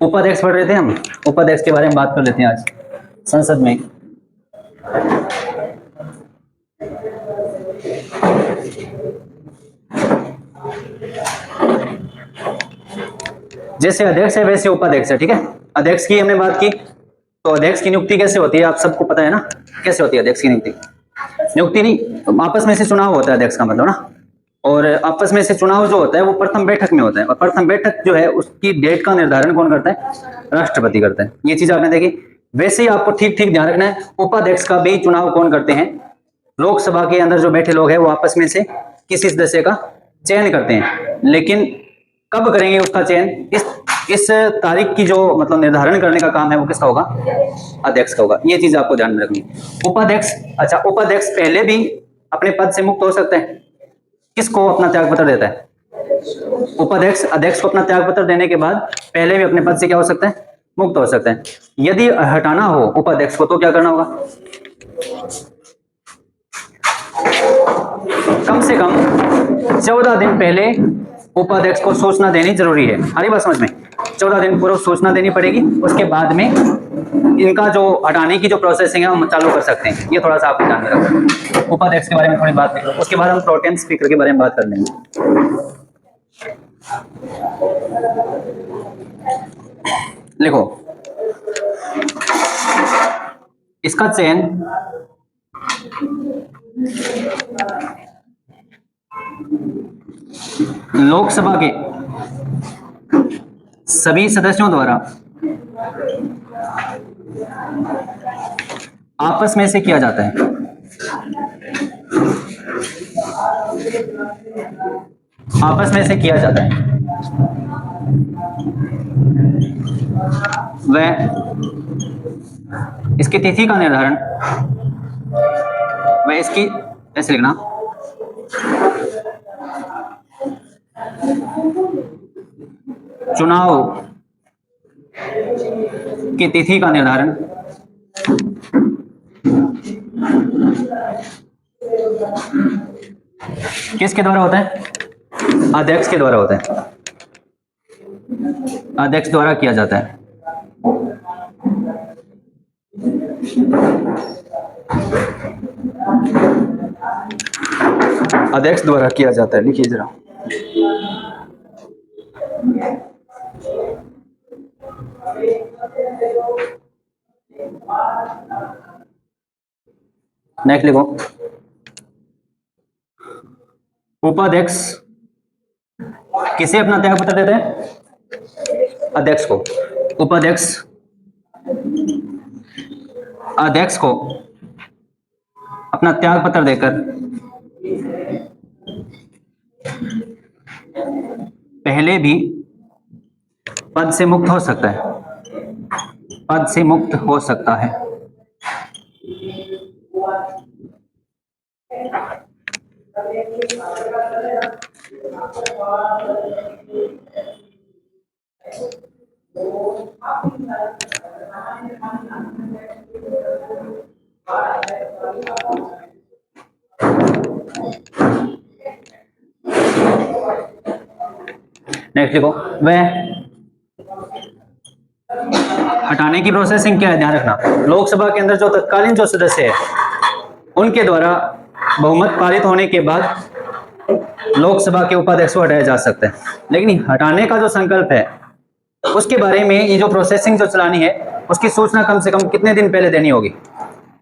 उपाध्यक्ष पढ़ रहे थे हम, उपाध्यक्ष के बारे में बात कर लेते हैं आज संसद में। जैसे अध्यक्ष है वैसे उपाध्यक्ष है, ठीक है। अध्यक्ष की हमने बात की, तो अध्यक्ष की नियुक्ति कैसे होती है आप सबको पता है ना, कैसे होती है अध्यक्ष की नियुक्ति? नियुक्ति नहीं, आपस में से चुनाव होता है अध्यक्ष का मतलब ना। और आपस में से चुनाव जो होता है वो प्रथम बैठक में होता है, और प्रथम बैठक जो है उसकी डेट का निर्धारण कौन करता है? राष्ट्रपति करता है। ये चीज आपने देखी। वैसे ही आपको ठीक ठीक ध्यान रखना है, उपाध्यक्ष का भी चुनाव कौन करते हैं? लोकसभा के अंदर जो बैठे लोग हैं वो आपस में से किसी सदस्य का चयन करते हैं। लेकिन कब करेंगे उसका चयन? इस तारीख की जो मतलब निर्धारण करने का काम है वो किसका होगा? अध्यक्ष का होगा। ये चीज आपको ध्यान में रखनी। उपाध्यक्ष, अच्छा उपाध्यक्ष पहले भी अपने पद से मुक्त हो सकते हैं। किसको अपना त्याग पत्र देता है? उपाध्यक्ष अध्यक्ष को अपना त्याग पत्र देने के बाद पहले भी अपने पद से क्या हो सकता है? मुक्त हो सकते हैं। यदि हटाना हो उपाध्यक्ष को तो क्या करना होगा? कम से कम 14 दिन पहले उपाध्यक्ष को सूचना देनी जरूरी है। हरी बात समझ में? 14 दिन पूर्व सूचना देनी पड़ेगी, उसके बाद में इनका जो हटाने की जो प्रोसेसिंग है हम चालू कर सकते हैं। ये थोड़ा सा आपको ध्यान में रखना। उपाध्यक्ष के बारे में थोड़ी बात करें, उसके बाद हम प्रोटेम स्पीकर के बारे में बात कर लेंगे। लिखो, इसका चयन लोकसभा के सभी सदस्यों द्वारा आपस में से किया जाता है। आपस में से किया जाता है। वह इसकी तिथि का निर्धारण, वह इसकी ऐसे लिखना, चुनाव की तिथि का निर्धारण किसके द्वारा होता है? अध्यक्ष के द्वारा होता है। अध्यक्ष द्वारा किया जाता है। अध्यक्ष द्वारा किया जाता है। लिखिए जरा। नेक्स्ट लिखो, उपाध्यक्ष किसे अपना त्याग पत्र देते हैं? अध्यक्ष को। उपाध्यक्ष अध्यक्ष को अपना त्याग पत्र देकर पहले भी पद से मुक्त हो सकता है। पद से मुक्त हो सकता है। नेक्स्ट लिखो, वह हटाने की प्रोसेसिंग क्या है ध्यान रखना। लोकसभा के अंदर जो तत्कालीन जो सदस्य है उनके द्वारा बहुमत पारित होने के बाद लोकसभा के उपाध्यक्ष को हटाया जा सकता है। लेकिन हटाने का जो संकल्प है उसके बारे में ये जो प्रोसेसिंग जो चलानी है उसकी सूचना कम से कम कितने दिन पहले देनी होगी?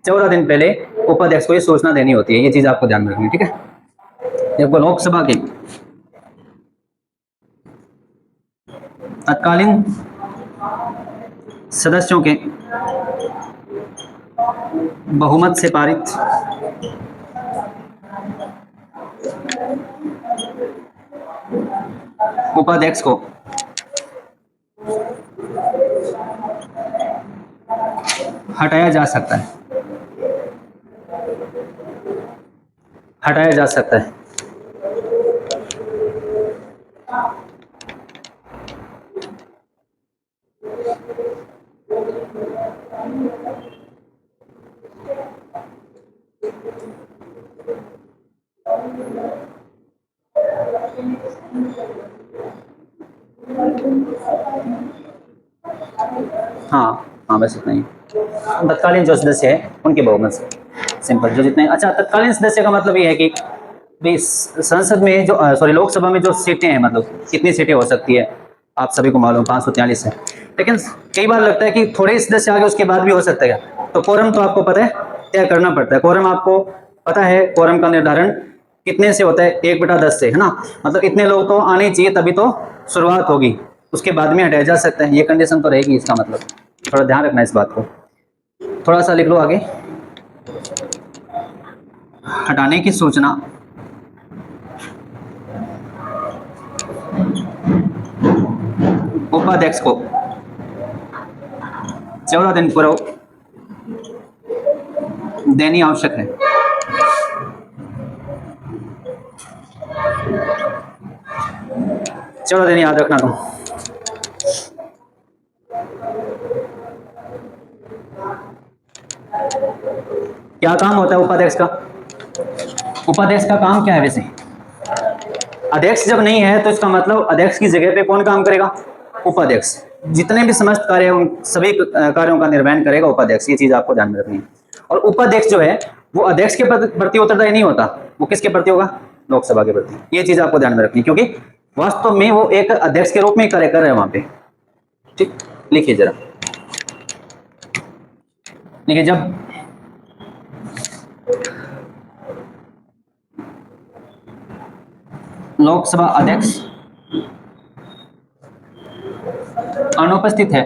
14 दिन पहले उपाध्यक्ष को ये सूचना देनी होती है। ये चीज आपको ध्यान में रखनी है, ठीक है। देखो, लोकसभा के तत्कालीन सदस्यों के बहुमत से पारित उपाध्यक्ष को हटाया जा सकता है। हटाया जा सकता है। हाँ हाँ, बस इतना ही। तत्कालीन जो सदस्य है उनके बहुमत से, सिंपल। जो जितने, अच्छा, तत्कालीन सदस्य का मतलब ये है कि भाई संसद में जो सॉरी लोकसभा में जो सीटें हैं, मतलब कितनी सीटें हो सकती है, आप सभी को मालूम 543 है। लेकिन कई बार लगता है कि थोड़े ही सदस्य आगे उसके बाद भी हो सकता है क्या, तो कोरम तो आपको पता है तय करना पड़ता है। कोरम आपको पता है, कोरम का निर्धारण कितने से होता है, 1/10 से, है ना। मतलब इतने लोग तो आने ही चाहिए, तभी तो शुरुआत होगी, उसके बाद में हटाया जा सकता है, ये कंडीशन तो रहेगी। इसका मतलब थोड़ा ध्यान रखना इस बात को। थोड़ा सा लिख लो आगे। हटाने की सूचना उपाध्यक्ष को 14 दिन पूर्व देनी आवश्यक है। 14 दिन याद रखना तुम। क्या काम होता है उपाध्यक्ष का? उपाध्यक्ष का काम क्या है वैसे? अध्यक्ष जब नहीं है तो इसका मतलब अध्यक्ष की जगह पे कौन काम करेगा? उपाध्यक्ष। जितने भी समस्त कार्य हैं उन सभी कार्यों का निर्वहन करेगा उपाध्यक्ष, ये चीज आपको ध्यान में रखनी है। और उपाध्यक्ष जो है वो अध्यक्ष के प्रति उत्तरदायी नहीं होता, वो किसके प्रति होगा? लोकसभा के प्रति। ये चीज आपको ध्यान में रखनी है, क्योंकि वास्तव में वो एक अध्यक्ष के रूप में कार्य कर रहे हैं वहां पे। ठीक, लिखिए जरा। देखिए, जब लोकसभा अध्यक्ष अनुपस्थित है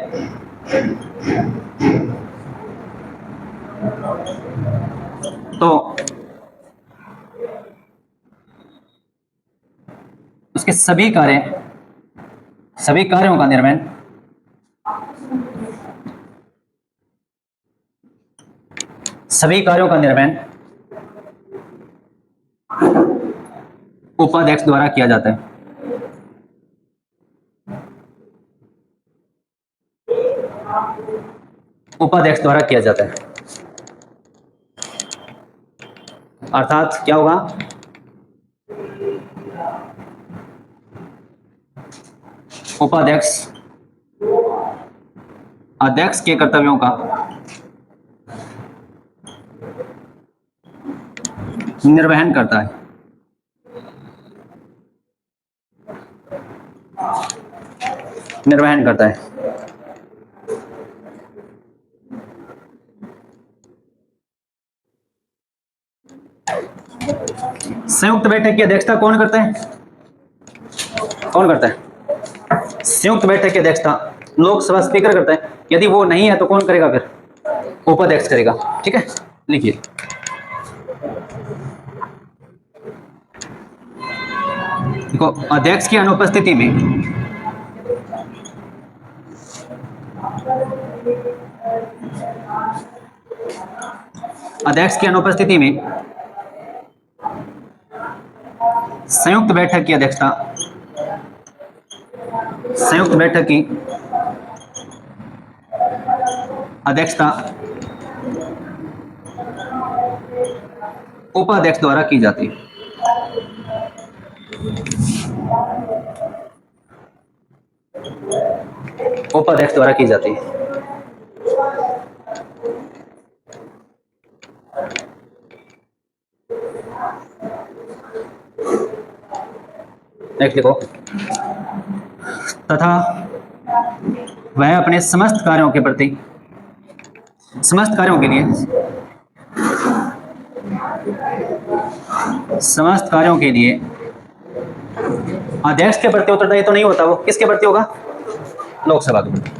तो उसके सभी कार्यों का निर्वहन उपाध्यक्ष द्वारा किया जाता है। उपाध्यक्ष द्वारा किया जाता है, अर्थात क्या होगा? उपाध्यक्ष अध्यक्ष के कर्तव्यों का निर्वहन करता है। निर्वहन करता है। संयुक्त बैठक की अध्यक्षता कौन करता है? कौन करता है? संयुक्त बैठक की अध्यक्षता लोकसभा स्पीकर करता है। यदि वो नहीं है तो कौन करेगा फिर? उपाध्यक्ष करेगा। ठीक है, लिखिए। देखो, अध्यक्ष की अनुपस्थिति में अध्यक्ष की अनुपस्थिति में संयुक्त बैठक की अध्यक्षता उपाध्यक्ष द्वारा की जाती है। उपाध्यक्ष द्वारा की जाती है। नेक्स्ट लिखो। तथा वह अपने समस्त कार्यों के लिए अध्यक्ष के प्रति उत्तरदायी तो नहीं होता, वो किसके प्रति होगा? लोकसभा के प्रति।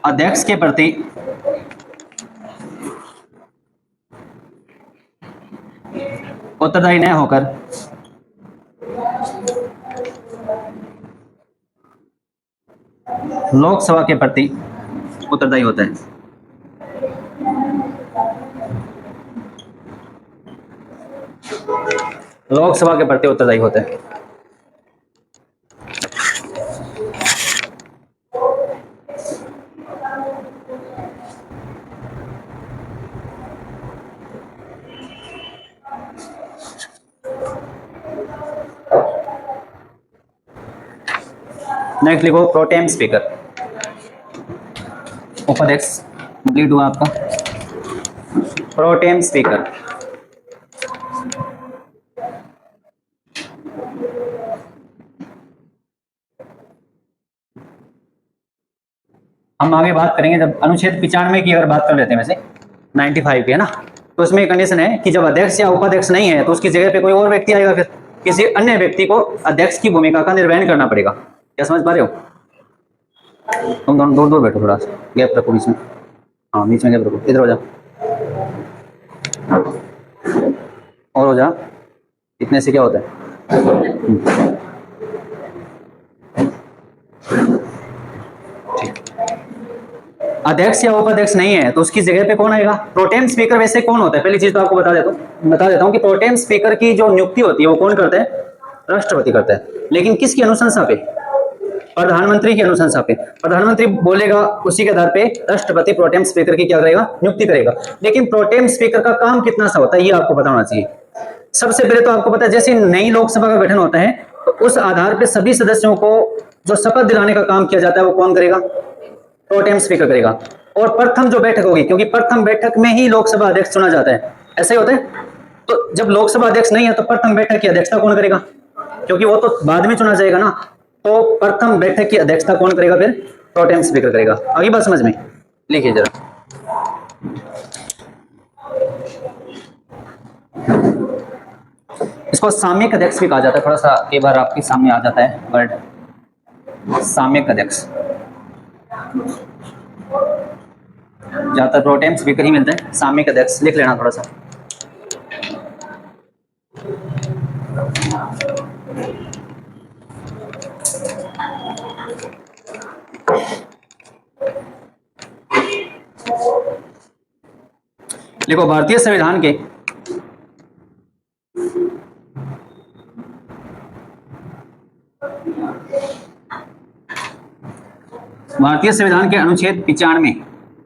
अध्यक्ष के प्रति उत्तरदायी न होकर लोकसभा के प्रति उत्तरदायी होता है। लोकसभा के प्रति उत्तरदायी होता है। नेक्स्ट लिखो प्रोटेम स्पीकर, उपाध्यक्ष कंप्लीट हुआ आपका। प्रोटेम स्पीकर, हम आगे बात करेंगे जब अनुच्छेद 95 की अगर बात कर लेते हैं, वैसे 95 की है ना, तो उसमें कंडीशन है कि जब अध्यक्ष या उपाध्यक्ष नहीं है तो उसकी जगह पे कोई और व्यक्ति आएगा, फिर किसी अन्य व्यक्ति को अध्यक्ष की भूमिका का निर्वहन करना पड़ेगा। क्या समझ पा रहे हो? तुम दोनों दूर दूर बैठो, थोड़ा सा गैप रखो बीच में। हाँ बीच में गैप रखो, इधर हो जा और हो जा, इतने से क्या होता है। अध्यक्ष या उपाध्यक्ष नहीं है तो उसकी जगह पे कौन आएगा? Pro tem speaker. वैसे कौन होता है, पहली चीज तो आपको बता देता हूँ कि प्रोटेम स्पीकर की जो नियुक्ति होती है वो कौन करता है? राष्ट्रपति करता है। लेकिन किसकी अनुशंसा पे? प्रधानमंत्री की अनुशंसा पे। प्रधानमंत्री बोलेगा, उसी के आधार पे राष्ट्रपति प्रोटेम स्पीकर की क्या करेगा? नियुक्ति करेगा। लेकिन प्रोटेम स्पीकर का काम कितना सा होता है ये आपको पता होना चाहिए। सबसे पहले तो आपको पता है, जैसे नई लोकसभा का गठन होता है तो उस आधार पे सभी सदस्यों को जो शपथ दिलाने का काम किया जाता है वो कौन करेगा? प्रोटेम स्पीकर करेगा। और प्रथम जो बैठक होगी, क्योंकि प्रथम बैठक में ही लोकसभा अध्यक्ष चुना जाता है, ऐसा ही होता है। तो जब लोकसभा अध्यक्ष नहीं है तो प्रथम बैठक की अध्यक्षता कौन करेगा? क्योंकि वो तो बाद में चुना जाएगा ना, तो प्रथम बैठक की अध्यक्षता कौन करेगा? फिर प्रोटेम स्पीकर करेगा। आगे बात समझ में? लिखिए जरा। इसको सामयिक अध्यक्ष भी कहा जाता है, थोड़ा सा कई बार आपके सामने आ जाता है वर्ड सामयिक अध्यक्ष। ज्यादातर प्रोटेम स्पीकर ही मिलता है, सामयिक अध्यक्ष लिख लेना थोड़ा सा। देखो भारतीय संविधान के अनुच्छेद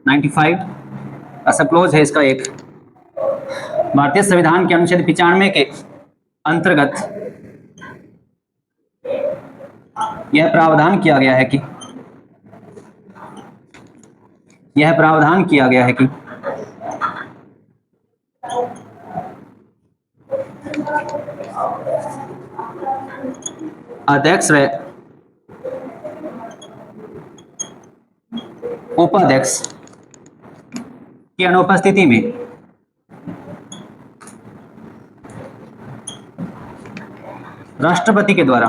95 सब क्लोज है इसका एक। भारतीय संविधान के अनुच्छेद 95 के अंतर्गत यह प्रावधान किया गया है कि अध्यक्ष व उपाध्यक्ष की अनुपस्थिति में राष्ट्रपति के द्वारा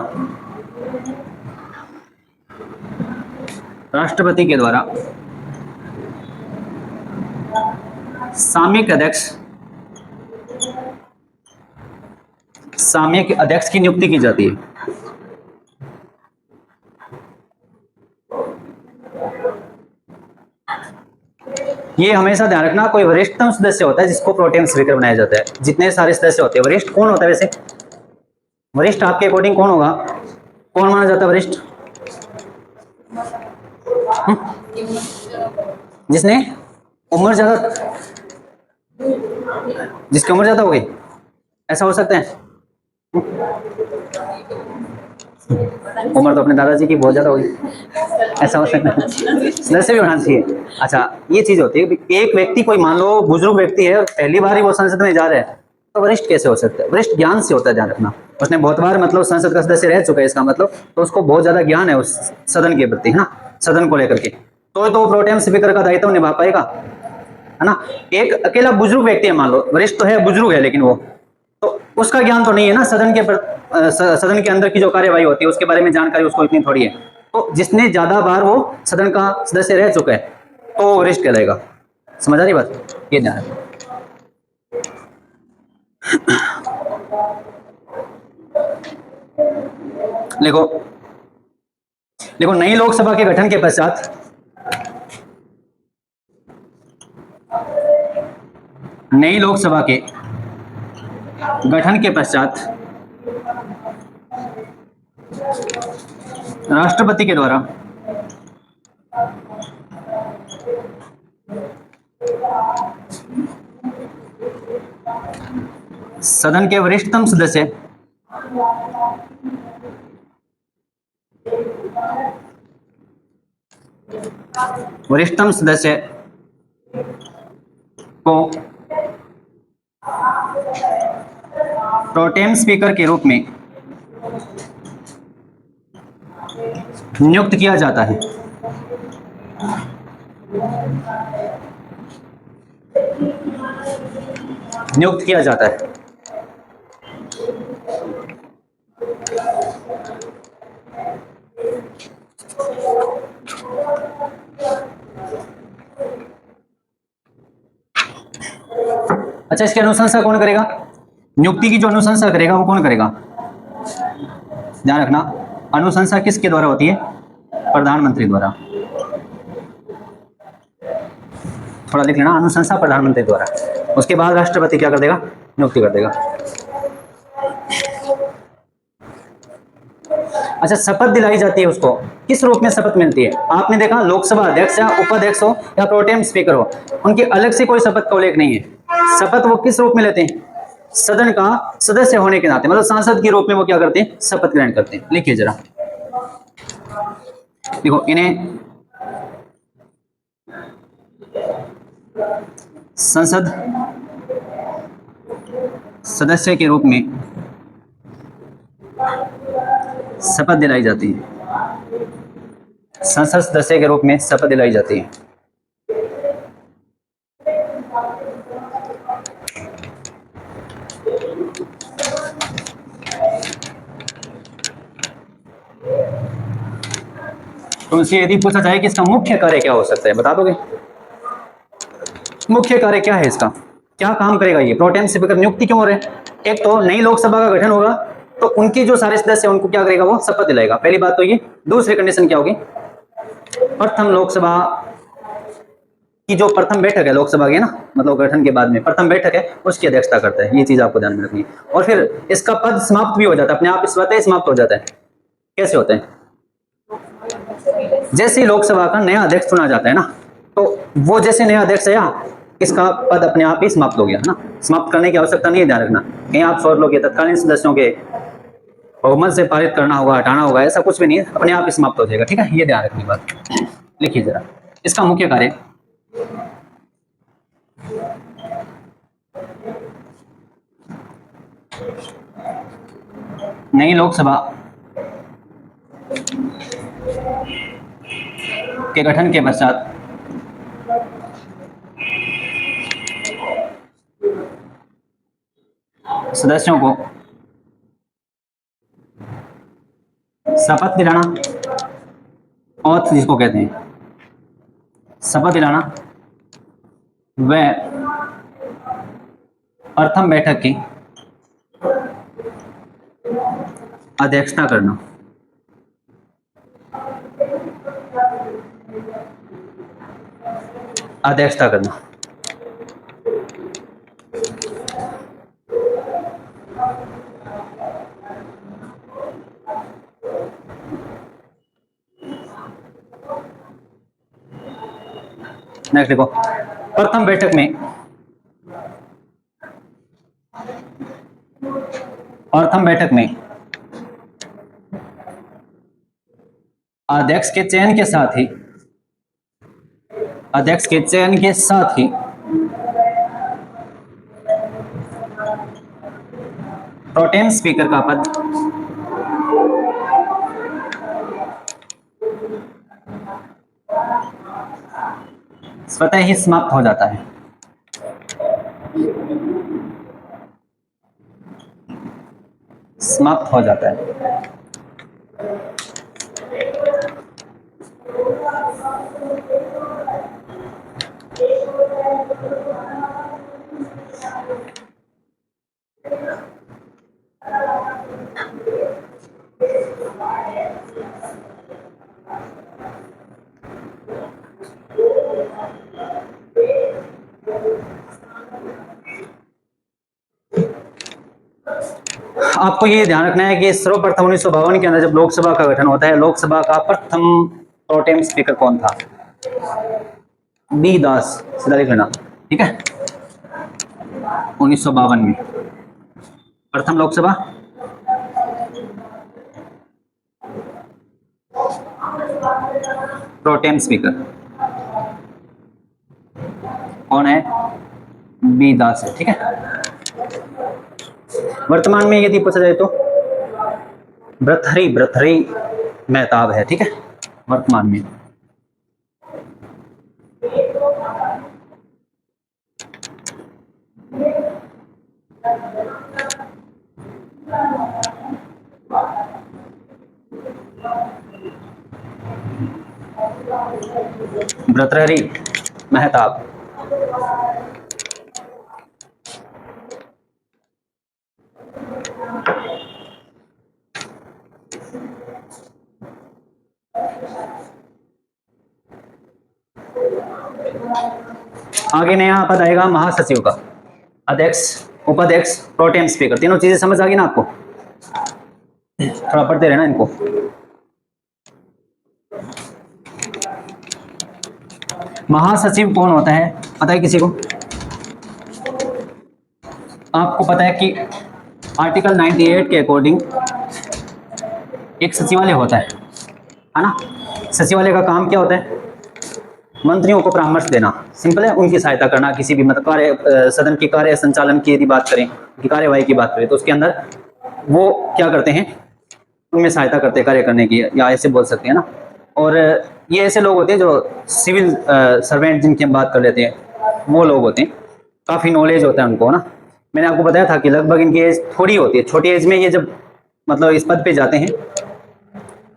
सामयिक अध्यक्ष की नियुक्ति की जाती है। ये हमेशा ध्यान रखना, कोई वरिष्ठतम सदस्य होता है जिसको प्रोटेम स्पीकर बनाया जाता है। जितने सारे सदस्य होते हैं, वरिष्ठ कौन होता है? वैसे वरिष्ठ आपके अकॉर्डिंग कौन होगा? कौन माना जाता है वरिष्ठ? जिसने उम्र ज्यादा, जिसकी उम्र ज्यादा हो गई, ऐसा हो सकता है? उम्र तो अपने दादाजी की बहुत ज्यादा होगी, ऐसा हो सकता है? सदस्य भी होना चाहिए। अच्छा, ये चीज होती है, एक व्यक्ति कोई मान लो बुजुर्ग व्यक्ति है और पहली बार ही वो संसद में जा रहा है, तो वरिष्ठ कैसे हो सकता है? वरिष्ठ ज्ञान से होता है, ध्यान रखना। उसने बहुत बार मतलब संसद का सदस्य रह चुका है, इसका मतलब तो उसको बहुत ज्यादा ज्ञान है उस सदन के प्रति, है ना, सदन को लेकर के, तो प्रोटेम स्पीकर का दायित्व निभा पाएगा, है ना। एक अकेला बुजुर्ग व्यक्ति है, मान लो वरिष्ठ तो है, बुजुर्ग है, लेकिन वो तो उसका ज्ञान तो नहीं है ना, सदन के अंदर की जो कार्यवाही होती है उसके बारे में जानकारी उसको इतनी थोड़ी है। तो जिसने ज्यादा बार वो सदन का सदस्य रह चुका है तो वो वरिष्ठ कहलाएगा। समझ आ रही बात? ये ध्यान रखो। देखो नई लोकसभा के गठन के पश्चात राष्ट्रपति के द्वारा सदन के वरिष्ठतम सदस्य वरिष्ठतम सदस्य को प्रोटेम स्पीकर के रूप में नियुक्त किया जाता है। नियुक्त किया जाता है। अच्छा, इसकी अनुशंसा कौन करेगा? नियुक्ति की जो अनुशंसा करेगा वो कौन करेगा? ध्यान रखना, अनुशंसा किसके द्वारा होती है? प्रधानमंत्री द्वारा। थोड़ा लिख लेना, अनुशंसा प्रधानमंत्री द्वारा। उसके बाद राष्ट्रपति क्या कर देगा? नियुक्ति कर देगा। अच्छा, शपथ दिलाई जाती है उसको, किस रूप में शपथ मिलती है? आपने देखा, लोकसभा अध्यक्ष या उपाध्यक्ष हो या प्रोटेम स्पीकर हो, उनकी अलग से कोई शपथ का उल्लेख नहीं है। शपथ वो किस रूप में लेते हैं? सदन का सदस्य होने के नाते, मतलब सांसद के रूप में वो क्या करते हैं? शपथ ग्रहण करते हैं। लिखिए जरा, देखो, इन्हें संसद सदस्य के रूप में शपथ दिलाई जाती है। संसद सदस्य के रूप में शपथ दिलाई जाती है। तुमसे यदि पूछा जाए कि इसका मुख्य कार्य क्या हो सकता है, बता दोगे? मुख्य कार्य क्या है इसका? क्या काम करेगा ये? प्रोटेम स्पीकर नियुक्ति क्यों हो रहे हैं? एक तो नई लोकसभा का गठन होगा, तो उनकी जो सारे सदस्य उनको क्या करेगा? वो शपथ दिलाएगा। पहली बात तो ये। दूसरी कंडीशन क्या होगी? प्रथम लोकसभा की जो प्रथम बैठक है लोकसभा की ना, मतलब गठन के बाद में प्रथम बैठक है, उसकी अध्यक्षता करता है। ये चीज आपको ध्यान में रखनी है। और फिर इसका पद समाप्त भी हो जाता है, अपने आप स्वतः समाप्त हो जाता है। कैसे होता है? जैसे ही लोकसभा का नया अध्यक्ष चुना जाता है ना, तो वो जैसे नया अध्यक्ष आया, इसका पद अपने आप ही समाप्त हो गया ना। समाप्त करने की आवश्यकता नहीं है, ध्यान रखना। कहीं आप सोच लो कि तत्कालीन सदस्यों के बहुमत से पारित करना होगा, हटाना होगा, ऐसा कुछ भी नहीं है, अपने आप ही समाप्त हो जाएगा। ठीक है, ये ध्यान रखने की बात। लिखिए जरा, इसका मुख्य कार्य नई लोकसभा के गठन के पश्चात सदस्यों को शपथ दिलाना, ओथ जिसको कहते हैं, शपथ दिलाना, व प्रथम बैठक की अध्यक्षता करना। अध्यक्षता करना। नेक्स्ट देखो, प्रथम बैठक में अध्यक्ष के चयन के साथ ही प्रोटेम स्पीकर का पद स्वतः ही समाप्त हो जाता है। समाप्त हो जाता है। आपको ये ध्यान रखना है कि सर्वप्रथम 1952 के अंदर जब लोकसभा का गठन होता है, लोकसभा का प्रथम प्रोटेम स्पीकर कौन था? बी दास। सीधा लिख लेना, ठीक है। 1952 में प्रथम लोकसभा प्रोटेम स्पीकर कौन है? बी दास है, ठीक है। वर्तमान में यदि पूछा जाए तो भर्तृहरि मेहताब है, ठीक है, वर्तमान में। भर्तृहरि मेहताब। आगे नया पद आएगा महासचिव का, अध्यक्ष, उपाध्यक्ष, प्रोटेम स्पीकर। तीनों चीजें समझ आ गई ना आपको? थोड़ा पढ़ते रहना इनको। महासचिव कौन होता है पता है किसी को? आपको पता है कि आर्टिकल 98 के अकॉर्डिंग एक सचिवालय होता है ना? सचिवालय का काम क्या होता है? मंत्रियों को परामर्श देना, सिंपल है, उनकी सहायता करना, किसी भी मतलब कार्य, सदन की कार्य संचालन की यदि बात करें, की कार्यवाही की बात करें, तो उसके अंदर वो क्या करते हैं, उनमें सहायता करते हैं कार्य करने की, या ऐसे बोल सकते हैं ना। और ये ऐसे लोग होते हैं जो सिविल सर्वेंट जिनकी हम बात कर लेते हैं, वो लोग होते हैं, काफ़ी नॉलेज होता है उनको ना। मैंने आपको बताया था कि लगभग इनकी एज थोड़ी होती है, छोटी एज में ये जब मतलब इस पद पे जाते हैं,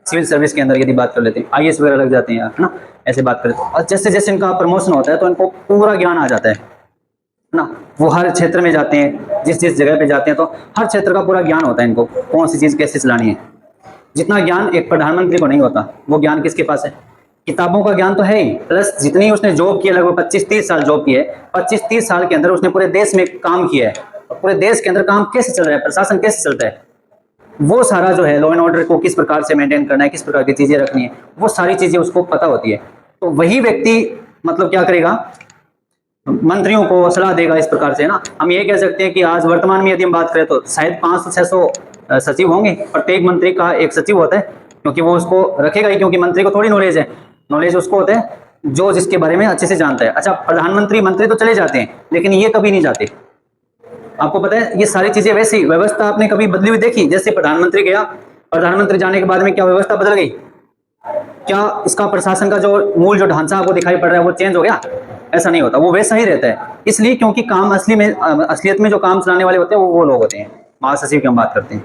सिविल सर्विस के अंदर यदि बात कर लेते हैं, IAS वगैरह लग जाते हैं है ना, ऐसे बात करें तो। और जैसे जैसे इनका प्रमोशन होता है तो इनको पूरा ज्ञान आ जाता है ना। वो हर क्षेत्र में जाते हैं, जिस जिस जगह पे जाते हैं तो हर क्षेत्र का पूरा ज्ञान होता है इनको, कौन सी चीज़ कैसे चलानी है। जितना ज्ञान एक प्रधानमंत्री को नहीं होता, वो ज्ञान किसके पास है? किताबों का ज्ञान तो है ही, प्लस जितनी उसने जॉब की है, लगभग 25-30 साल जॉब की है, 25-30 साल के अंदर उसने पूरे देश में काम किया है, और पूरे देश के अंदर काम कैसे चल रहा है, प्रशासन कैसे चलता है, वो सारा जो है लॉ एंड ऑर्डर को किस प्रकार से मेंटेन करना है, किस प्रकार की चीजें रखनी है, वो सारी चीजें उसको पता होती है। तो वही व्यक्ति मतलब क्या करेगा, मंत्रियों को सलाह देगा इस प्रकार से, है ना। हम ये कह सकते हैं कि आज वर्तमान में यदि हम बात करें तो शायद 500-600 सचिव होंगे, प्रत्येक मंत्री का एक सचिव होता है, क्योंकि वो उसको रखेगा ही, क्योंकि मंत्री को थोड़ी नॉलेज है, नॉलेज उसको होता है जो जिसके बारे में अच्छे से जानता है। अच्छा, प्रधानमंत्री मंत्री तो चले जाते हैं, लेकिन ये कभी नहीं जाते। आपको पता है ये सारी चीजें वैसी व्यवस्था आपने कभी बदली हुई देखी? जैसे प्रधानमंत्री गया, प्रधानमंत्री जाने के बाद में क्या व्यवस्था बदल गई? क्या इसका प्रशासन का जो मूल जो ढांचा आपको दिखाई पड़ रहा है वो चेंज हो गया? ऐसा नहीं होता, वो वैसा ही रहता है। इसलिए क्योंकि काम असलियत में जो काम चलाने वाले होते हैं वो लोग होते हैं, महासचिव की हम बात करते हैं।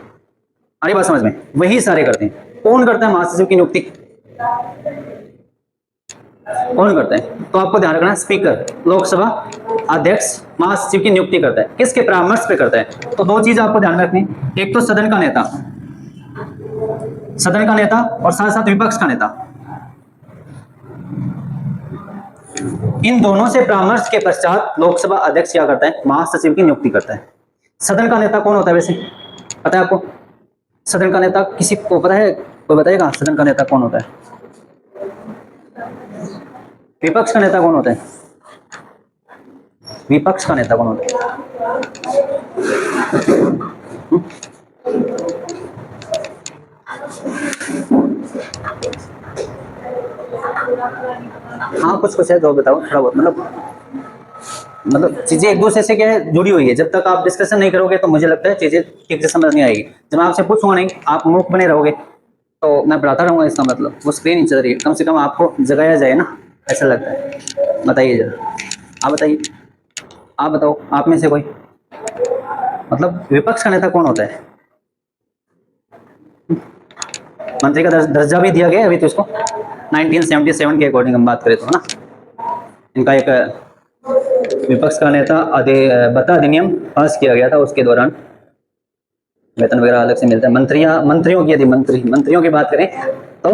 अरे बात समझ में, वही सारे करते हैं। कौन करता है महासचिव की नियुक्ति? कौन करता है? तो आपको ध्यान रखना, स्पीकर, लोकसभा अध्यक्ष महासचिव की नियुक्ति करता है। किसके परामर्श पे करता है? तो दो चीज आपको ध्यान रखनी, एक तो सदन का नेता, सदन का नेता, और साथ साथ विपक्ष का नेता। इन दोनों से परामर्श के पश्चात लोकसभा अध्यक्ष क्या करता है? महासचिव की नियुक्ति करता है। सदन का नेता कौन होता है वैसे, पता है आपको? सदन का नेता किसी को पता है? कोई बताएगा सदन का नेता कौन होता है? विपक्ष का नेता कौन होता है? विपक्ष का नेता कौन होता है? हाँ कुछ कुछ है तो बताओ, थोड़ा बहुत मतलब चीजें एक दूसरे से क्या है, जुड़ी हुई है। जब तक आप डिस्कशन नहीं करोगे तो मुझे लगता है चीजें ठीक से समझ नहीं आएगी। जब मैं आपसे पूछूंगा नहीं, आप मूर्ख बने रहोगे, तो मैं पढ़ाता रहूंगा, इसका मतलब वो स्क्रीन नहीं चल रही है, कम से कम आपको जगाया जाए ना, ऐसा लगता है। बताइए जरा, आप बताइए, आप बताओ, आप में से कोई, मतलब विपक्ष का नेता कौन होता है? मंत्री का दर्जा भी दिया गया अभी तो इसको, 1977 के अकॉर्डिंग हम बात करें तो, है ना। इनका एक विपक्ष का नेता बता अधिनियम पास किया गया था, उसके दौरान वेतन वगैरह अलग से मिलता है। मंत्रियों की यदि मंत्रियों की बात करें तो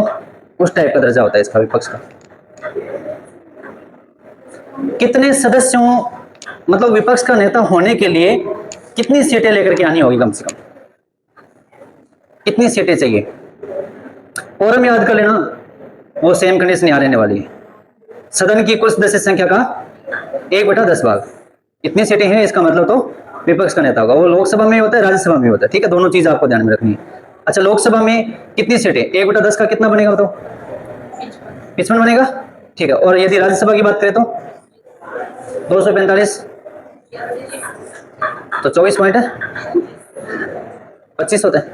उस टाइप का दर्जा होता है इसका, विपक्ष का। कितने सदस्यों, मतलब विपक्ष का नेता होने के लिए कितनी सीटें लेकर के आनी होगी, कम से कम कितनी सीटें चाहिए? कोरम याद कर लेना, वो सेम कंडीशन यहाँ रहने वाली है। सदन की कुल सदस्य संख्या का 1/10 भाग, इतनी सीटें हैं, इसका मतलब तो विपक्ष का नेता होगा। वो लोकसभा में होता है, राज्यसभा में होता है, ठीक है, दोनों चीज आपको ध्यान में रखनी है। अच्छा, लोकसभा में कितनी सीटें? 1/10 का कितना बनेगा बताओ? 55 बनेगा, ठीक है। और यदि राज्यसभा की बात करें तो 245, तो 24 पॉइंट है, 25 होता है,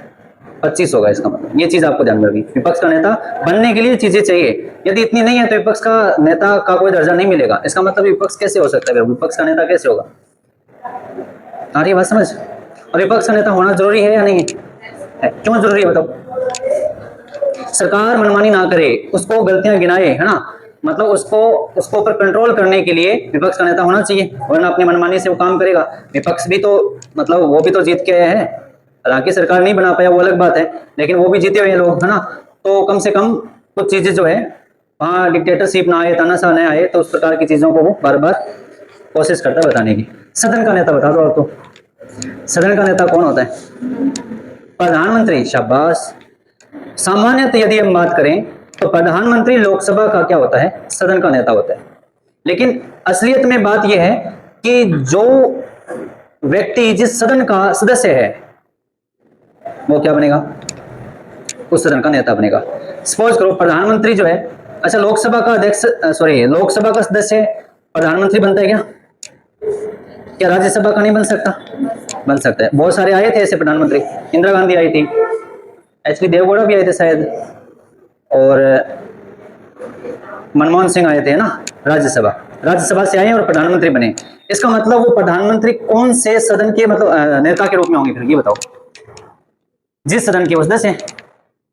25 होगा इसका मतलब। ये चीज आपको ध्यान में रखनी, विपक्ष का नेता बनने के लिए चीजें चाहिए, यदि इतनी नहीं है तो विपक्ष का नेता का कोई दर्जा नहीं मिलेगा। इसका मतलब विपक्ष कैसे हो सकता है, विपक्ष का नेता कैसे होगा, आ रही है बात समझ। और विपक्ष का नेता होना जरूरी है या नहीं है, क्यों जरूरी है बताओ। सरकार मनमानी ना करे, उसको गलतियां गिनाए, है ना, मतलब उसको ऊपर कंट्रोल करने के लिए विपक्ष का नेता होना चाहिए, वरना अपनी मनमानी से वो काम करेगा। विपक्ष भी तो मतलब वो भी तो जीत के आए हैं, हालांकि सरकार नहीं बना पाया वो अलग बात है, लेकिन वो भी जीते हुए हैं लोग, है ना। तो कम से कम कुछ चीजें जो है वहाँ डिक्टेटरशिप ना आए, तानाशाह ना आए, तो उस प्रकार की चीजों को वो बार बार कोशिश करता है बताने की। सदन का नेता बता दो आपको, सदन का नेता कौन होता है, प्रधानमंत्री, शाबाश। सामान्यतः यदि हम बात करें तो प्रधानमंत्री लोकसभा का क्या होता है, सदन का नेता होता है। लेकिन असलियत में बात यह है कि जो व्यक्ति जिस सदन का सदस्य है वो क्या बनेगा, उस सदन का नेता बनेगा। सपोज करो प्रधानमंत्री जो है, अच्छा लोकसभा का अध्यक्ष, सॉरी लोकसभा का सदस्य प्रधानमंत्री बनता है क्या, क्या राज्यसभा का नहीं बन सकता, बन सकता है। बहुत सारे आए थे ऐसे प्रधानमंत्री, इंदिरा गांधी आई थी, एच.डी. देवगौड़ा भी आए थे शायद, और मनमोहन सिंह आए थे ना, राज्यसभा से आए और प्रधानमंत्री बने। इसका मतलब वो प्रधानमंत्री कौन से सदन के मतलब नेता के रूप में होंगे, फिर ये बताओ, जिस सदन के सदस्य हैं।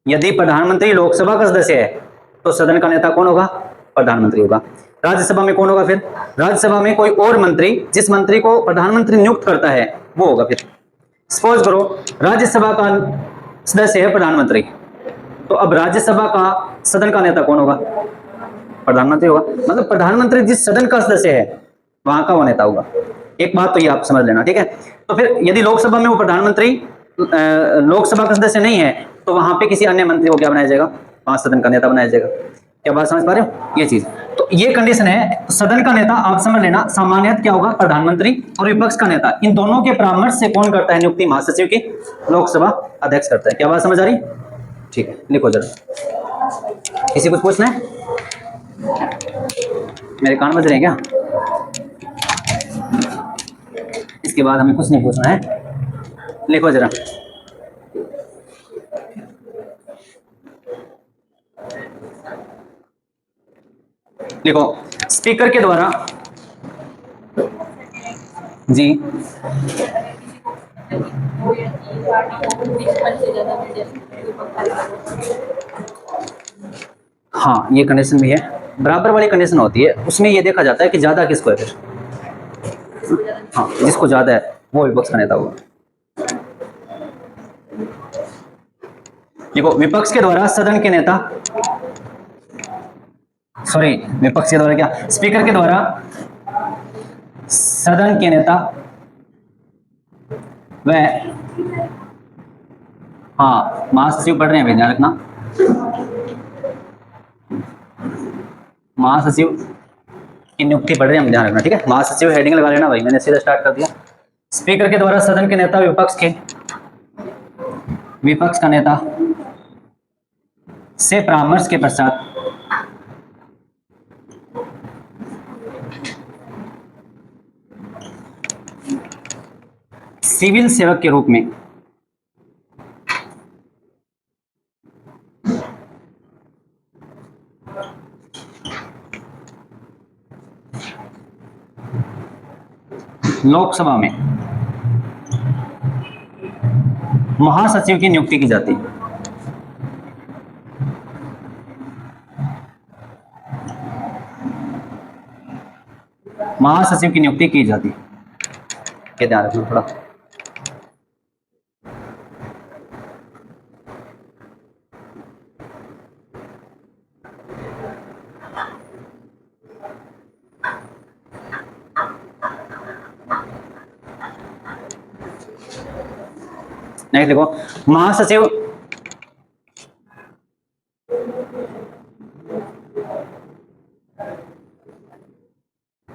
यदि प्रधानमंत्री लोकसभा का सदस्य है तो सदन का नेता कौन होगा, प्रधानमंत्री होगा। राज्यसभा में कौन होगा, फिर राज्यसभा में कोई और मंत्री, जिस मंत्री को प्रधानमंत्री नियुक्त करता है वो होगा। फिर सपोज करो राज्यसभा का सदस्य है प्रधानमंत्री, तो अब राज्यसभा का सदन का नेता कौन होगा, प्रधानमंत्री होगा। मतलब प्रधानमंत्री जिस सदन का सदस्य है वहां का वो नेता होगा। एक बात तो ये आप समझ लेना, ठीक है। तो फिर यदि लोकसभा में वो प्रधानमंत्री लोकसभा का सदस्य नहीं है तो वहां पे किसी अन्य मंत्री को क्या बनाया जाएगा, वहां सदन का नेता बनाया जाएगा। क्या बात समझ पा रहे हो, ये चीज। तो ये कंडीशन है, सदन का नेता आप समझ लेना सामान्यतः क्या होगा, प्रधानमंत्री। और विपक्ष का नेता, इन दोनों के परामर्श से कौन करता है नियुक्ति, महासचिव की, लोकसभा अध्यक्ष करता है। क्या बात समझ आ रही, ठीक है। लिखो जरा, किसी कुछ पूछना है, मेरे कान बज रहे हैं क्या, इसके बाद हमें कुछ नहीं पूछना है, लिखो जरा। लिखो, स्पीकर के द्वारा, जी हाँ ये कंडीशन भी है, बराबर वाली कंडीशन होती है, उसमें ये देखा जाता है कि ज्यादा किसको है, फिर हाँ जिसको ज्यादा है वो विपक्ष का नेता होगा। देखो विपक्ष के द्वारा सदन के नेता, सॉरी विपक्ष के द्वारा क्या, स्पीकर के द्वारा सदन के नेता वह, हाँ महासचिव पढ़ रहे हैं, ध्यान रखना, महासचिव की नियुक्ति पढ़ रहे हैं हम, ध्यान रखना, ठीक है। महासचिव हेडिंग लगा लेना भाई, मैंने सीधा स्टार्ट कर दिया। स्पीकर के द्वारा सदन के नेता विपक्ष का नेता से परामर्श के पश्चात सिविल सेवक के रूप में लोकसभा में महासचिव की नियुक्ति की जाती है। महासचिव की नियुक्ति की जाती है, क्या ध्यान रखना थोड़ा। नेक्स्ट देखो, महासचिव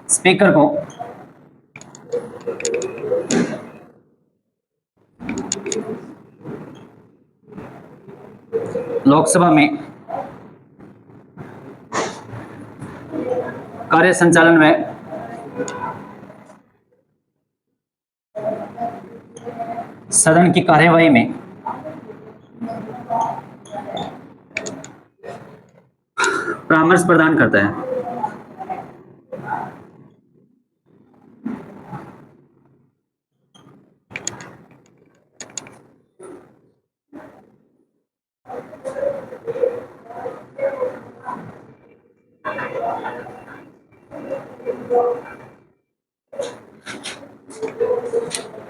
स्पीकर को लोकसभा में कार्य संचालन में सदन की कार्यवाही में परामर्श प्रदान करता है।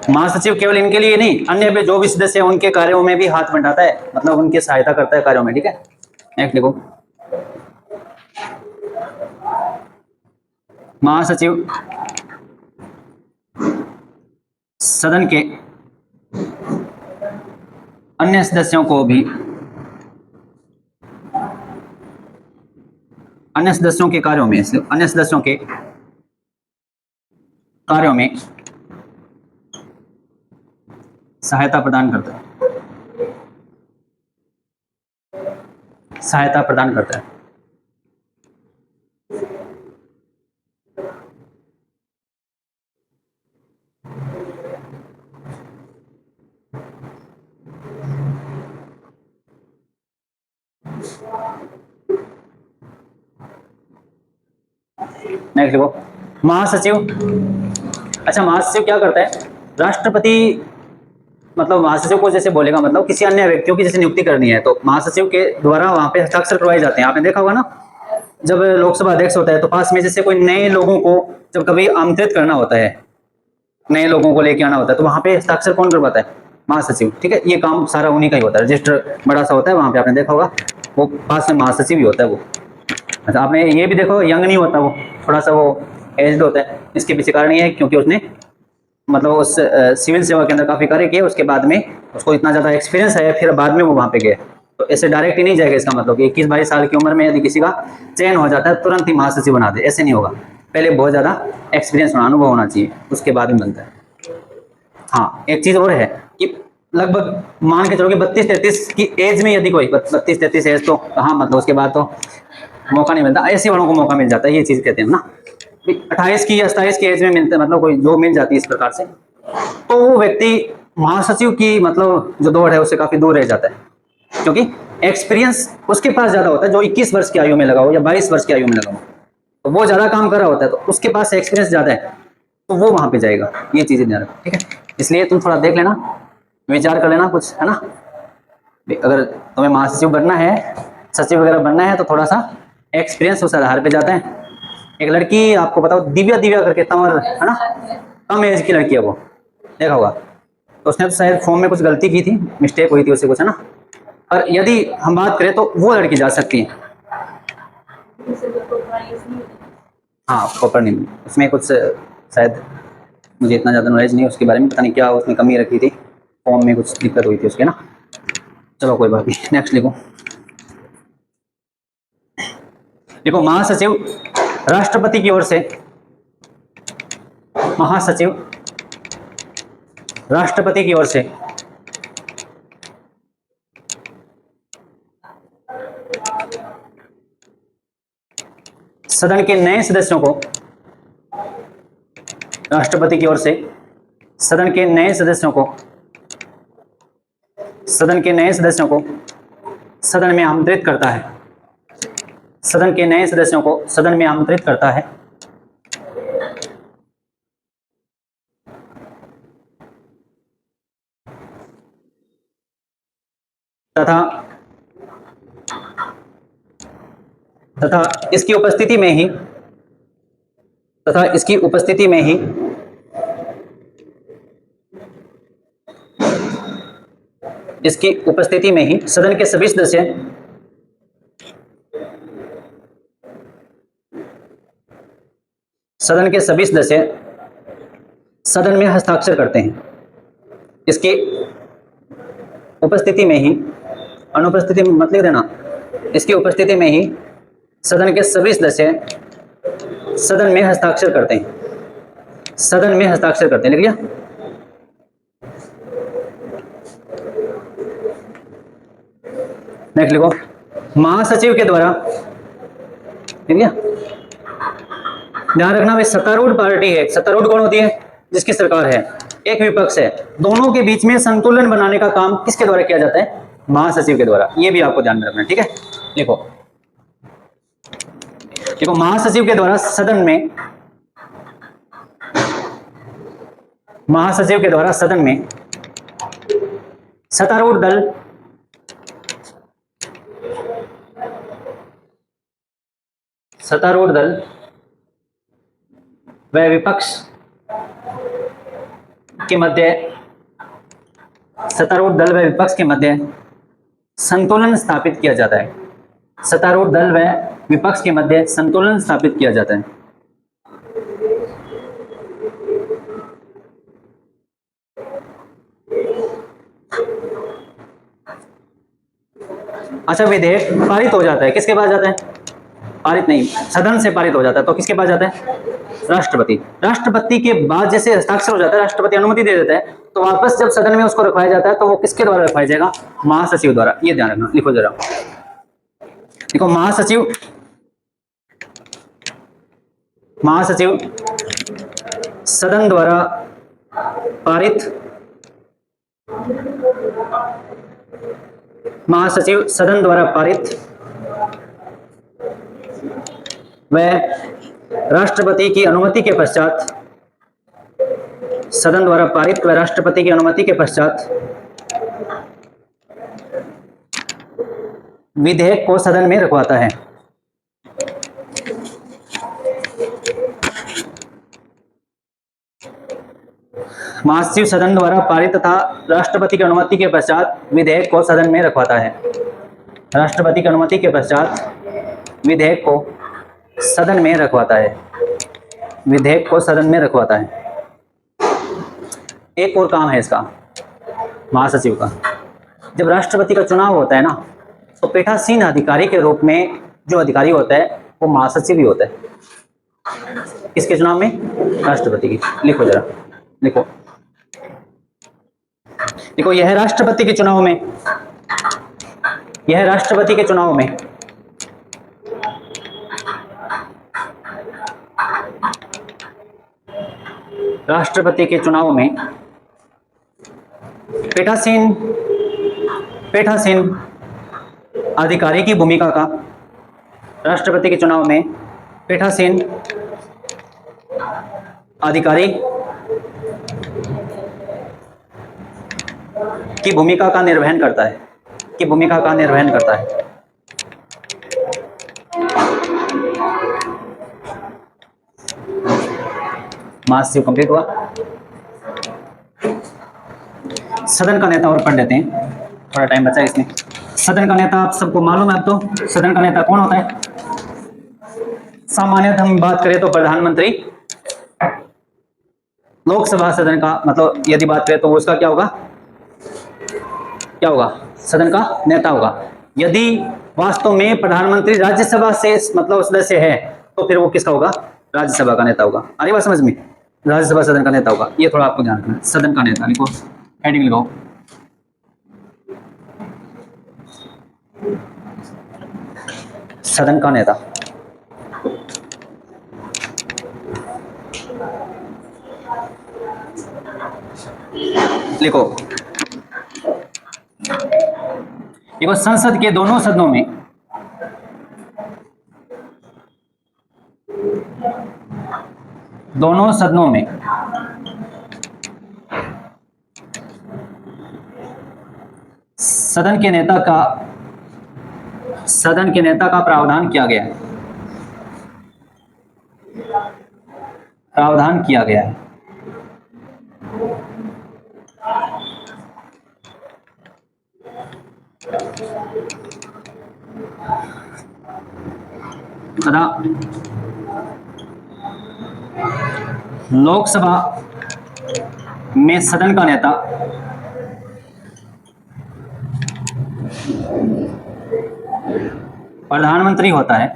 महासचिव केवल इनके लिए नहीं, अन्य भी जो भी सदस्य हैं उनके कार्यों में भी हाथ बंटाता है, मतलब उनकी सहायता करता है कार्यों में। ठीक है, नेक्स्ट लिखो। महासचिव सदन के अन्य सदस्यों को भी, अन्य सदस्यों के कार्यों में, अन्य सदस्यों के कार्यों में सहायता प्रदान करता है, सहायता प्रदान करता है। नेक्स्ट देखो, महासचिव। अच्छा, महासचिव क्या करता है? राष्ट्रपति, मतलब महासचिव को जैसे बोलेगा, मतलब किसी अन्य व्यक्तियों की जैसे नियुक्ति करनी है तो महासचिव के द्वारा वहां पे हस्ताक्षर करवाए जाते हैं। आपने देखा होगा ना, जब लोकसभा अध्यक्ष होता है तो पास में जैसे कोई नए लोगों को जब कभी आमंत्रित करना होता है, नए लोगों को लेके आना होता है, तो वहां पे हस्ताक्षर कौन करवाता है? महासचिव। ठीक है, ये काम सारा उन्हीं का ही होता है। रजिस्टर बड़ा सा होता है वहां पे, आपने देखा होगा, वो पास में महासचिव ही होता है वो। अच्छा, आपने ये भी देखो, यंग नहीं होता वो, थोड़ा सा वो एज्ड होता है। इसके पीछे कारण ये है क्योंकि उसने मतलब उस सिविल सेवा के अंदर काफी कार्य किए, उसके बाद में उसको इतना ज्यादा एक्सपीरियंस है, फिर बाद में वो वहां पे गए। तो ऐसे डायरेक्ट ही नहीं जाएगा। इसका मतलब कि 21-22 साल की उम्र में यदि किसी का चयन हो जाता है तुरंत ही महासचिव बना दे, ऐसे नहीं होगा। पहले बहुत ज्यादा एक्सपीरियंस होना, अनुभव होना चाहिए, उसके बाद में बनता है। हाँ, एक चीज और है कि लगभग मान के चलो कि 32-33 की एज में यदि कोई 32-33 एज, तो हाँ मतलब उसके बाद तो मौका नहीं मिलता। ऐसे वालों को मौका मिल जाता है, ये चीज कहते हैं ना। 28 की या 27 की एज में मिलते, मतलब कोई जो मिल जाती है इस प्रकार से, तो वो व्यक्ति महासचिव की मतलब जो दौड़ है उससे काफी दूर रह जाता है, क्योंकि एक्सपीरियंस उसके पास ज्यादा होता है। जो 21 वर्ष की आयु में लगा हो या 22 वर्ष की आयु में लगा हो, तो वो ज्यादा काम कर रहा होता है, तो उसके पास एक्सपीरियंस ज्यादा है, तो वो वहां पे जाएगा। ये चीजें ध्यान रखो, ठीक है। इसलिए तुम थोड़ा देख लेना, विचार कर लेना कुछ, है ना। अगर तुम्हें महासचिव बनना है, सचिव वगैरह बनना है, तो थोड़ा सा एक्सपीरियंस उस आधार पे जाता है। एक लड़की, आपको बताओ, दिव्या करके तंवर, है ना, कम एज की लड़की है वो, देखा होगा। तो उसने तो शायद फॉर्म में कुछ गलती की थी, मिस्टेक हुई थी उससे कुछ, है ना। और यदि हम बात करें तो वो लड़की जा सकती है। हाँ, प्रॉपर नहीं, उसमें कुछ शायद, मुझे इतना ज़्यादा नॉलेज नहीं है उसके बारे में, पता नहीं क्या उसमें कमी रखी थी, फॉर्म में कुछ दिक्कत हुई थी उसके ना। चलो कोई बात नहीं, नेक्स्ट लिखो। देखो, महासचिव राष्ट्रपति की ओर से, महासचिव राष्ट्रपति की ओर से सदन के नए सदस्यों को, राष्ट्रपति की ओर से सदन के नए सदस्यों को, सदन के नए सदस्यों को सदन में आमंत्रित करता है, सदन के नए सदस्यों को सदन में आमंत्रित करता है, तथा तथा इसकी उपस्थिति में ही, तथा इसकी उपस्थिति में ही इसकी उपस्थिति में ही सदन के सभी सदस्य सदन के सभी सदस्य सदन में हस्ताक्षर करते हैं। इसकी उपस्थिति में ही, अनुपस्थिति में मत लिख देना, इसकी उपस्थिति में ही सदन के सभी सदस्य सदन में हस्ताक्षर करते हैं, सदन में हस्ताक्षर करते हैं। लिख लिया? नेक्स्ट लिखो, महासचिव के द्वारा, लिख लिया? ध्यान रखना भाई, सत्तारूढ़ पार्टी है। सत्तारूढ़ कौन होती है? जिसकी सरकार है। एक विपक्ष है। दोनों के बीच में संतुलन बनाने का काम किसके द्वारा किया जाता है? महासचिव के द्वारा। ये भी आपको ध्यान में रखना है, ठीक है। देखो देखो, महासचिव के द्वारा सदन में, महासचिव के द्वारा सदन में सत्तारूढ़ दल व विपक्ष के मध्य, सत्तारूढ़ दल व विपक्ष के मध्य संतुलन स्थापित किया जाता है। सत्तारूढ़ दल व विपक्ष के मध्य संतुलन स्थापित किया जाता है। अच्छा, विधेयक पारित हो जाता है, किसके पास जाता है? पारित नहीं, सदन से पारित हो जाता है तो किसके पास जाता है? राष्ट्रपति। राष्ट्रपति के बाद जैसे हस्ताक्षर हो जाता है, राष्ट्रपति अनुमति दे देता है, तो वापस जब सदन में उसको रखवाया जाता है तो वो किसके द्वारा रखवाया जाएगा? महासचिव द्वारा। ये ध्यान रखना, लिखो जरा। देखो, महासचिव सदन द्वारा पारित, महासचिव सदन द्वारा पारित व राष्ट्रपति की अनुमति के पश्चात, सदन द्वारा पारित व राष्ट्रपति की अनुमति के पश्चात विधेयक को सदन में रखवाता है। महासचिव सदन द्वारा पारित तथा राष्ट्रपति की अनुमति के पश्चात विधेयक को सदन में रखवाता है। राष्ट्रपति की अनुमति के पश्चात विधेयक को सदन में रखवाता है। विधेयक को सदन में रखवाता है। एक और काम है इसका, महासचिव का। जब राष्ट्रपति का चुनाव होता है ना, तो पीठासीन अधिकारी के रूप में जो अधिकारी होता है वो महासचिव ही होता है। किसके चुनाव में? राष्ट्रपति की। लिखो जरा, लिखो। देखो, यह राष्ट्रपति के चुनाव में, यह राष्ट्रपति के चुनाव में राष्ट्रपति के चुनाव में पीठासीन अधिकारी की भूमिका का, राष्ट्रपति के चुनाव में पीठासीन अधिकारी की भूमिका का निर्वहन करता है, की भूमिका का निर्वहन करता है। महासचिव कंप्लीट हुआ। सदन का नेता और पढ़ लेते हैं, थोड़ा टाइम बचा है इसमें। सदन का नेता आप सबको मालूम है। अब तो सदन का नेता कौन होता है? सामान्यतः हम बात करें तो प्रधानमंत्री। लोकसभा सदन का मतलब यदि बात करें तो उसका क्या होगा? क्या होगा? सदन का नेता होगा। यदि वास्तव में प्रधानमंत्री राज्यसभा से मतलब सदस्य है तो फिर वो किसका होगा? राज्यसभा का नेता होगा। आ रही बात समझ में? राज्यसभा सदन का नेता होगा। ये थोड़ा आपको ध्यान रखना है। सदन का नेता लिखो, हेडिंग लिखो। सदन का नेता। लिखो, देखो, संसद के दोनों सदनों में सदन के नेता का प्रावधान किया गया है। प्रावधान किया गया है। तथा लोकसभा में सदन का नेता प्रधानमंत्री होता है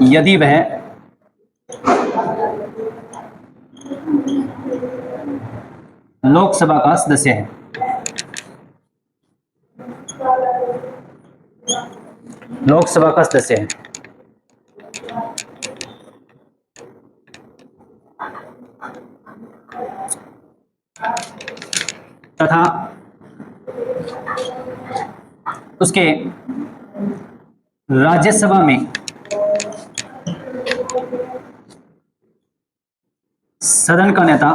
यदि वह लोकसभा का सदस्य है। लोकसभा का सदस्य है। उसके राज्यसभा में सदन का नेता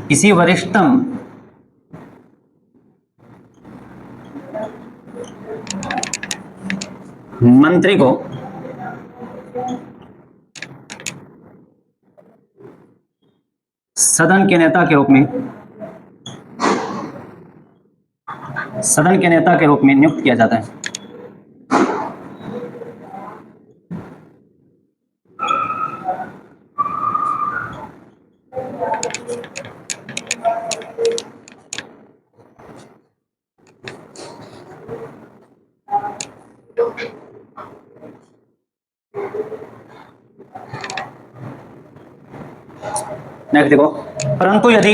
किसी वरिष्ठतम मंत्री को सदन के नेता के रूप में नियुक्त किया जाता है। नेक्स्ट देखो, परंतु यदि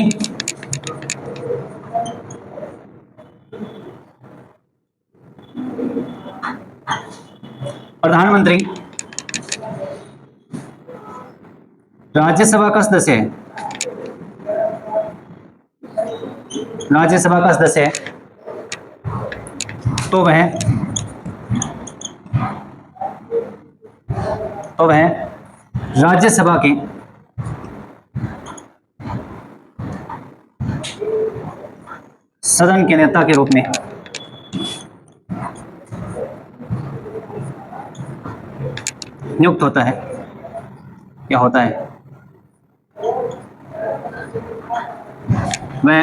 प्रधानमंत्री राज्यसभा का सदस्य है, तो वह राज्यसभा के सदन के नेता के रूप में नियुक्त होता है। क्या होता है? वह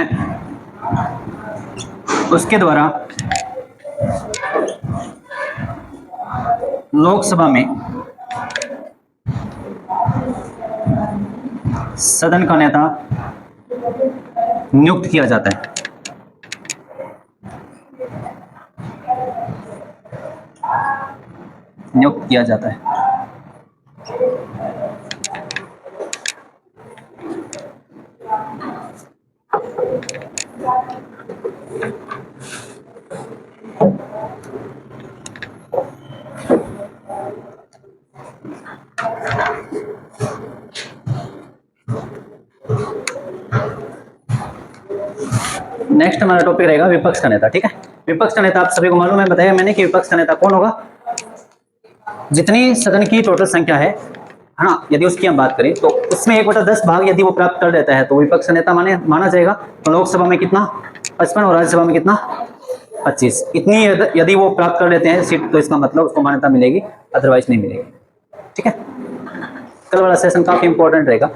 उसके द्वारा लोकसभा में सदन का नेता नियुक्त किया जाता है। नेक्स्ट हमारा टॉपिक रहेगा विपक्ष का नेता। ठीक है, विपक्ष का नेता आप सभी को मालूम है, बताया मैंने कि विपक्ष का नेता कौन होगा। जितनी सदन की टोटल संख्या है ना, यदि उसकी हम बात करें तो उसमें 1/10 भाग यदि वो प्राप्त कर देता है तो विपक्ष का नेता माना जाएगा। तो लोकसभा में कितना 55 और राज्यसभा में कितना 25, इतनी यदि वो प्राप्त कर लेते हैं सीट तो इसका मतलब उसको मान्यता मिलेगी, अदरवाइज नहीं मिलेगी। ठीक है, कल वाला सेशन काफी इंपॉर्टेंट रहेगा।